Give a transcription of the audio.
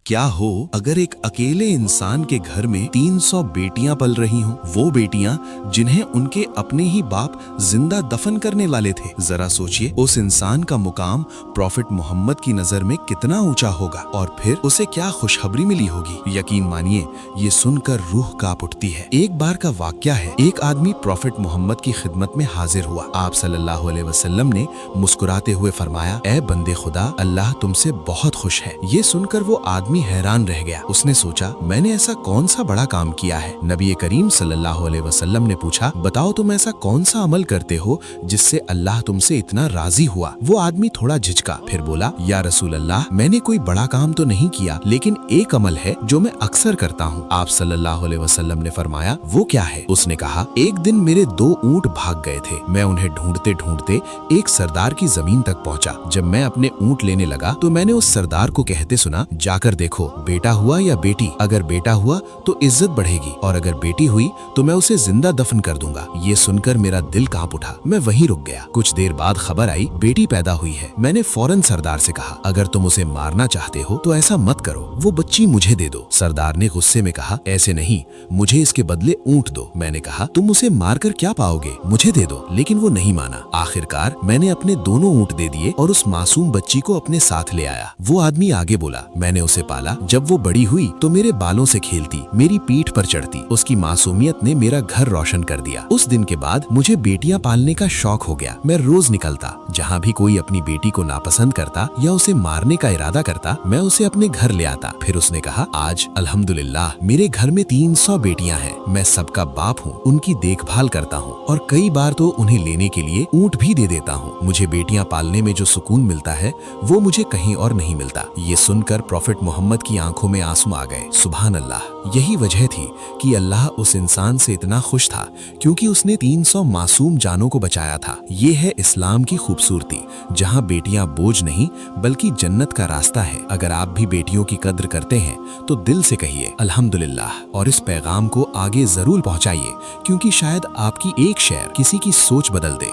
क्या हो अगर एक अकेले इंसान के घर में 300 बेटियां पल रही हों, वो बेटियां जिन्हें उनके अपने ही बाप जिंदा दफन करने वाले थे। जरा सोचिए उस इंसान का मुकाम प्रॉफिट मोहम्मद की नजर में कितना ऊंचा होगा और फिर उसे क्या खुशखबरी मिली होगी। यकीन मानिए ये सुनकर रूह कांप उठती है। एक बार का वाकया है, एक आदमी प्रॉफिट मोहम्मद की खिदमत में हाजिर हुआ। आप सल्लल्लाहु अलैहि वसल्लम ने मुस्कुराते हुए फरमाया, ए बंदे खुदा, अल्लाह तुमसे बहुत खुश है। ये सुनकर वो आदमी हैरान रह गया। उसने सोचा, मैंने ऐसा कौन सा बड़ा काम किया है। नबी करीम सल्लल्लाहु अलैहि वसल्लम ने पूछा, बताओ तुम ऐसा कौन सा अमल करते हो जिससे अल्लाह तुमसे इतना राजी हुआ। वो आदमी थोड़ा झिझका, फिर बोला, या रसूल अल्लाह, मैंने कोई बड़ा काम तो नहीं किया, लेकिन एक अमल है जो मैं अक्सर करता हूँ। आप सल्लल्लाहु अलैहि वसल्लम ने फरमाया, वो क्या है। उसने कहा, एक दिन मेरे 2 ऊंट भाग गए थे। मैं उन्हें ढूंढते ढूंढते एक सरदार की जमीन तक पहुंचा। जब मैं अपने ऊंट लेने लगा तो मैंने उस सरदार को कहते सुना, जाकर देखो बेटा हुआ या बेटी। अगर बेटा हुआ तो इज्जत बढ़ेगी और अगर बेटी हुई तो मैं उसे जिंदा दफन कर दूंगा। ये सुनकर मेरा दिल कांप उठा। मैं वहीं रुक गया। कुछ देर बाद खबर आई, बेटी पैदा हुई है। मैंने फौरन सरदार से कहा, अगर तुम उसे मारना चाहते हो तो ऐसा मत करो, वो बच्ची मुझे दे दो। सरदार ने गुस्से में कहा, ऐसे नहीं, मुझे इसके बदले ऊंट दो। मैंने कहा, तुम उसे मारकर क्या पाओगे, मुझे दे दो। लेकिन वो नहीं माना। आखिरकार मैंने अपने दोनों ऊंट दे दिए और उस मासूम बच्ची को अपने साथ ले आया। वो आदमी आगे बोला, मैंने उसे पाला। जब वो बड़ी हुई तो मेरे बालों से खेलती, मेरी पीठ पर चढ़ती। उसकी मासूमियत ने मेरा घर रोशन कर दिया। उस दिन के बाद मुझे बेटियां पालने का शौक हो गया। मैं रोज निकलता, जहाँ भी कोई अपनी बेटी को नापसंद करता या उसे मारने का इरादा करता, मैं उसे अपने घर ले आता। फिर उसने कहा, आज अल्हम्दुलिल्लाह मेरे घर में 300 बेटियां हैं। मैं सबका बाप हूँ, उनकी देखभाल करता हूँ और कई बार तो उन्हें लेने के लिए ऊंट भी दे देता हूँ। मुझे बेटियां पालने में जो सुकून मिलता है वो मुझे कहीं और नहीं मिलता। ये सुनकर प्रॉफिट मोहम्मद की आंखों में आंसू आ गए। सुभान अल्लाह। यही वजह थी कि अल्लाह उस इंसान से इतना खुश था क्योंकि उसने 300 मासूम जानों को बचाया था। ये है इस्लाम की खूबसूरती, जहां बेटियां बोझ नहीं बल्कि जन्नत का रास्ता है। अगर आप भी बेटियों की कद्र करते हैं तो दिल से कहिए अल्हम्दुलिल्लाह और इस पैगाम को आगे जरूर पहुंचाइए, क्योंकि शायद आपकी एक शेयर किसी की सोच बदल दे।